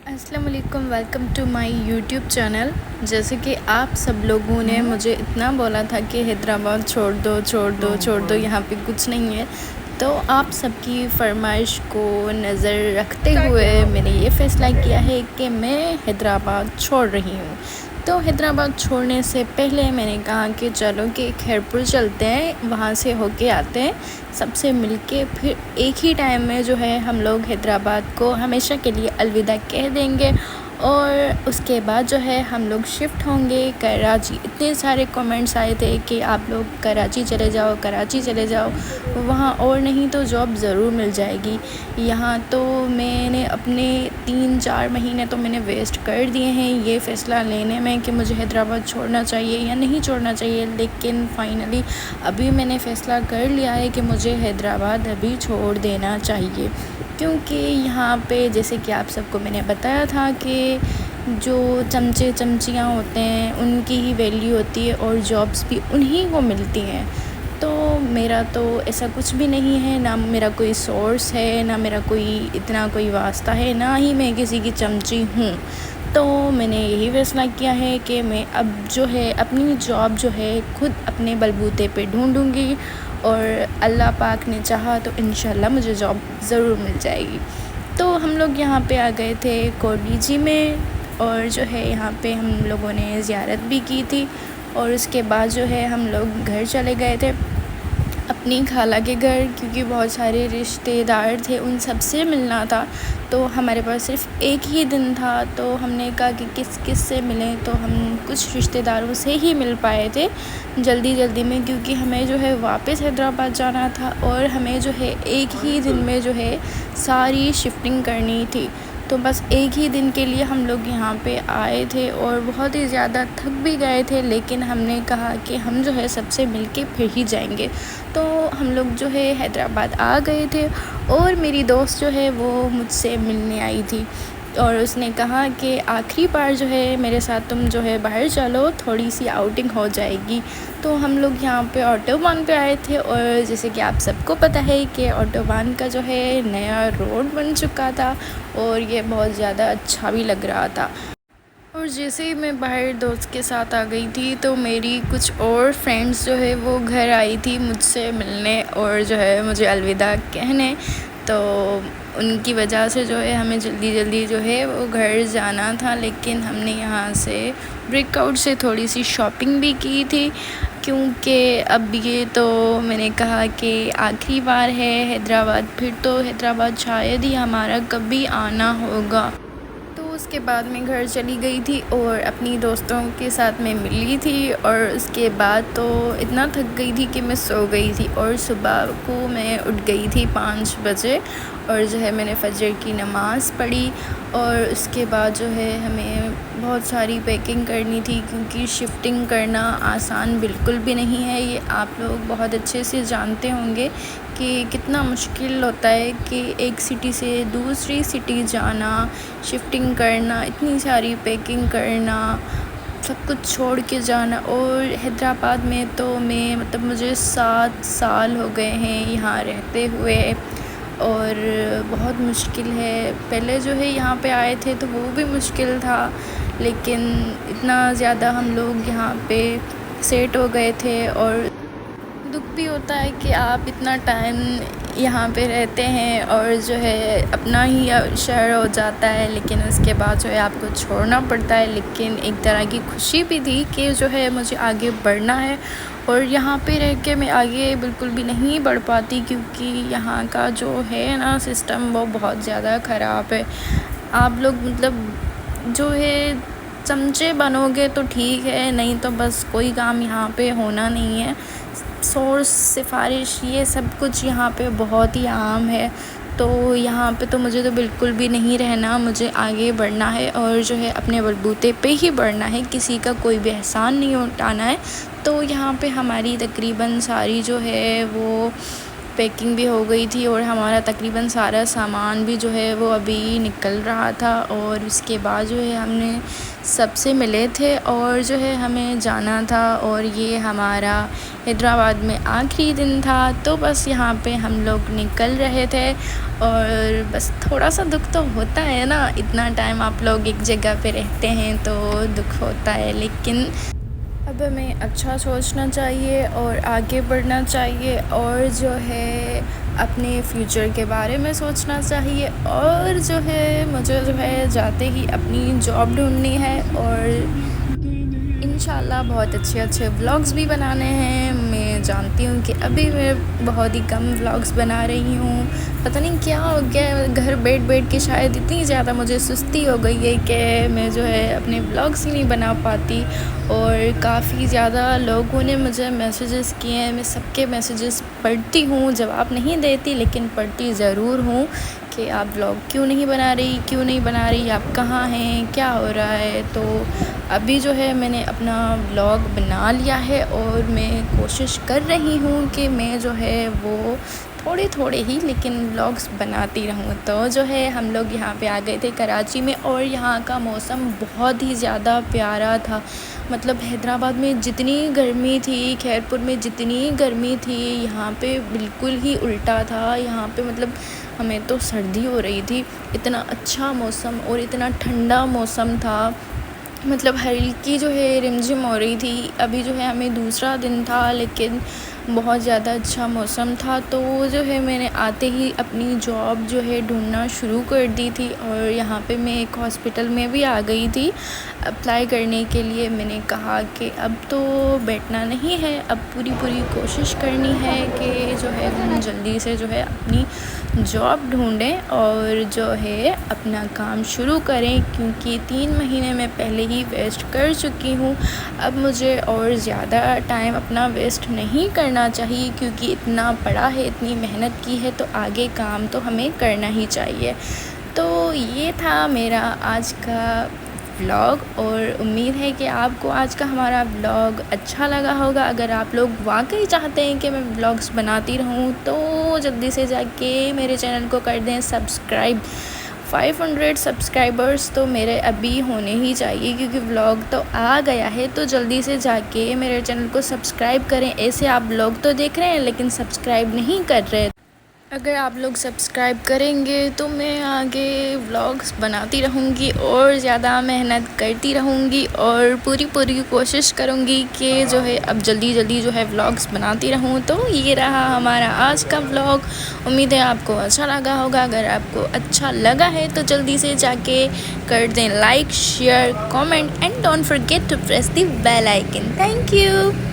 अस्सलाम वालेकुम, welcome to my YouTube channel. जैसे कि आप सब लोगों ने मुझे इतना बोला था कि हैदराबाद छोड़ दो छोड़ दो छोड़ दो, यहाँ पे कुछ नहीं है। तो आप सबकी फरमाइश को नज़र रखते हुए मैंने ये फ़ैसला किया है कि मैं हैदराबाद छोड़ रही हूँ। तो हैदराबाद छोड़ने से पहले मैंने कहा कि चलो कि खैरपुर चलते हैं, वहाँ से होके आते हैं, सबसे मिलके फिर एक ही टाइम में जो है हम लोग हैदराबाद को हमेशा के लिए अलविदा कह देंगे और उसके बाद जो है हम लोग शिफ्ट होंगे कराची। इतने सारे कमेंट्स आए थे कि आप लोग कराची चले जाओ, कराची चले जाओ, वहाँ और नहीं तो जॉब ज़रूर मिल जाएगी। यहाँ तो मैंने अपने 3-4 महीने तो मैंने वेस्ट कर दिए हैं ये फ़ैसला लेने में कि मुझे हैदराबाद छोड़ना चाहिए या नहीं छोड़ना चाहिए, लेकिन फ़ाइनली अभी मैंने फ़ैसला कर लिया है कि मुझे हैदराबाद अभी छोड़ देना चाहिए। क्योंकि यहाँ पे जैसे कि आप सबको मैंने बताया था कि जो चमचे चमचियाँ होते हैं उनकी ही वैल्यू होती है और जॉब्स भी उन्हीं को मिलती हैं। तो मेरा तो ऐसा कुछ भी नहीं है, ना मेरा कोई सोर्स है, ना मेरा कोई इतना कोई वास्ता है, ना ही मैं किसी की चमची हूँ। तो मैंने यही फ़ैसला किया है कि मैं अब जो है अपनी जॉब जो है खुद अपने बलबूते पे ढूँढूँगी और अल्लाह पाक ने चाहा तो इंशाल्लाह मुझे जॉब ज़रूर मिल जाएगी। तो हम लोग यहाँ पे आ गए थे कोडीजी में और जो है यहाँ पे हम लोगों ने ज़ियारत भी की थी और उसके बाद जो है हम लोग घर चले गए थे अपनी खाला के घर, क्योंकि बहुत सारे रिश्तेदार थे, उन सब से मिलना था। तो हमारे पास सिर्फ़ एक ही दिन था, तो हमने कहा कि किस किस से मिलें, तो हम कुछ रिश्तेदारों से ही मिल पाए थे जल्दी में, क्योंकि हमें जो है वापस हैदराबाद जाना था और हमें जो है एक ही दिन में जो है सारी शिफ्टिंग करनी थी। तो बस एक ही दिन के लिए हम लोग यहाँ पे आए थे और बहुत ही ज़्यादा थक भी गए थे, लेकिन हमने कहा कि हम जो है सबसे मिलके फिर ही जाएंगे। तो हम लोग जो है हैदराबाद आ गए थे और मेरी दोस्त जो है वो मुझसे मिलने आई थी और उसने कहा कि आखिरी बार जो है मेरे साथ तुम जो है बाहर चलो, थोड़ी सी आउटिंग हो जाएगी। तो हम लोग यहाँ पे ऑटोबान पे आए थे और जैसे कि आप सबको पता है कि ऑटोबान का जो है नया रोड बन चुका था और ये बहुत ज़्यादा अच्छा भी लग रहा था। और जैसे ही मैं बाहर दोस्त के साथ आ गई थी तो मेरी कुछ और फ्रेंड्स जो है वो घर आई थी मुझसे मिलने और जो है मुझे अलविदा कहने। तो उनकी वजह से जो है हमें जल्दी जो है वो घर जाना था, लेकिन हमने यहाँ से ब्रेकआउट से थोड़ी सी शॉपिंग भी की थी, क्योंकि अब ये तो मैंने कहा कि आखिरी बार है हैदराबाद, फिर तो हैदराबाद शायद ही हमारा कभी आना होगा। उसके बाद मैं घर चली गई थी और अपनी दोस्तों के साथ मैं मिली थी और उसके बाद तो इतना थक गई थी कि मैं सो गई थी और सुबह को मैं उठ गई थी 5 बजे और जो है मैंने फजर की नमाज़ पढ़ी और उसके बाद जो है हमें बहुत सारी पैकिंग करनी थी, क्योंकि शिफ्टिंग करना आसान बिल्कुल भी नहीं है। ये आप लोग बहुत अच्छे से जानते होंगे कि कितना मुश्किल होता है कि एक सिटी से दूसरी सिटी जाना, शिफ्टिंग करना, इतनी सारी पैकिंग करना, सब कुछ छोड़ के जाना। और हैदराबाद में तो मैं मतलब मुझे 7 साल हो गए हैं यहाँ रहते हुए और बहुत मुश्किल है। पहले जो है यहाँ पे आए थे तो वो भी मुश्किल था, लेकिन इतना ज़्यादा हम लोग यहाँ पे सेट हो गए थे। और दुख भी होता है कि आप इतना टाइम यहाँ पे रहते हैं और जो है अपना ही शहर हो जाता है, लेकिन उसके बाद जो है आपको छोड़ना पड़ता है। लेकिन एक तरह की खुशी भी थी कि जो है मुझे आगे बढ़ना है और यहाँ पे रह के मैं आगे बिल्कुल भी नहीं बढ़ पाती, क्योंकि यहाँ का जो है ना सिस्टम वो बहुत ज़्यादा ख़राब है। आप लोग मतलब जो है चमचे बनोगे तो ठीक है, नहीं तो बस कोई काम यहाँ पे होना नहीं है। सोर्स, सिफारिश, ये सब कुछ यहाँ पे बहुत ही आम है। तो यहाँ पे तो मुझे तो बिल्कुल भी नहीं रहना, मुझे आगे बढ़ना है और जो है अपने बलबूते पे ही बढ़ना है, किसी का कोई भी एहसान नहीं उठाना है। तो यहाँ पे हमारी तकरीबन सारी जो है वो पैकिंग भी हो गई थी और हमारा तकरीबन सारा सामान भी जो है वो अभी निकल रहा था। और उसके बाद जो है हमने सबसे मिले थे और जो है हमें जाना था। और ये हमारा हैदराबाद में आखिरी दिन था, तो बस यहाँ पे हम लोग निकल रहे थे। और बस थोड़ा सा दुख तो होता है ना, इतना टाइम आप लोग एक जगह पे रहते हैं तो दुख होता है, लेकिन अब हमें अच्छा सोचना चाहिए और आगे बढ़ना चाहिए और जो है अपने फ्यूचर के बारे में सोचना चाहिए। और जो है मुझे जो है जाते ही अपनी जॉब ढूंढनी है और इंशाल्लाह बहुत अच्छे व्लॉग्स भी बनाने हैं। मैं जानती हूँ कि अभी मैं बहुत ही कम व्लॉग्स बना रही हूँ, पता नहीं क्या हो गया, घर बैठ के शायद इतनी ज़्यादा मुझे सुस्ती हो गई है कि मैं जो है अपने व्लॉग्स ही नहीं बना पाती। और काफ़ी ज़्यादा लोगों ने मुझे मैसेजेस किए हैं, मैं सबके मैसेजेस पढ़ती हूँ, जवाब नहीं देती लेकिन पढ़ती ज़रूर हूँ कि आप व्लॉग क्यों नहीं बना रही, आप कहाँ हैं, क्या हो रहा है। तो अभी जो है मैंने अपना व्लॉग बना लिया है और मैं कोशिश कर रही हूँ कि मैं जो है वो थोड़े ही लेकिन व्लॉग्स बनाती रहूँ। तो जो है हम लोग यहाँ पे आ गए थे कराची में और यहाँ का मौसम बहुत ही ज़्यादा प्यारा था। मतलब हैदराबाद में जितनी गर्मी थी, खैरपुर में जितनी गर्मी थी, यहाँ पे बिल्कुल ही उल्टा था। यहाँ पे मतलब हमें तो सर्दी हो रही थी, इतना अच्छा मौसम और इतना ठंडा मौसम था। मतलब हल्की जो है रिमझिम हो रही थी। अभी जो है हमें दूसरा दिन था लेकिन बहुत ज़्यादा अच्छा मौसम था। तो जो है मैंने आते ही अपनी जॉब जो है ढूंढना शुरू कर दी थी और यहाँ पे मैं एक हॉस्पिटल में भी आ गई थी अप्लाई करने के लिए। मैंने कहा कि अब तो बैठना नहीं है, अब पूरी कोशिश करनी है कि जो है हम जल्दी से जो है अपनी जॉब ढूंढें और जो है अपना काम शुरू करें, क्योंकि 3 महीने में पहले ही वेस्ट कर चुकी हूँ। अब मुझे और ज़्यादा टाइम अपना वेस्ट नहीं करना चाहिए, क्योंकि इतना पढ़ा है, इतनी मेहनत की है, तो आगे काम तो हमें करना ही चाहिए। तो ये था मेरा आज का व्लॉग और उम्मीद है कि आपको आज का हमारा व्लॉग अच्छा लगा होगा। अगर आप लोग वाकई चाहते हैं कि मैं व्लॉग्स बनाती रहूं तो जल्दी से जाके मेरे चैनल को कर दें सब्सक्राइब। 500 सब्सक्राइबर्स तो मेरे अभी होने ही चाहिए, क्योंकि व्लॉग तो आ गया है। तो जल्दी से जाके मेरे चैनल को सब्सक्राइब करें। ऐसे आप व्लॉग तो देख रहे हैं लेकिन सब्सक्राइब नहीं कर रहे। अगर आप लोग सब्सक्राइब करेंगे तो मैं आगे व्लॉग्स बनाती रहूँगी और ज़्यादा मेहनत करती रहूँगी और पूरी कोशिश करूँगी कि जो है अब जल्दी जो है व्लॉग्स बनाती रहूँ। तो ये रहा हमारा आज का व्लॉग। उम्मीद है आपको अच्छा लगा होगा। अगर आपको अच्छा लगा है तो जल्दी से जाके कर दें like, share, comment and don't forget to press the bell icon. Thank you.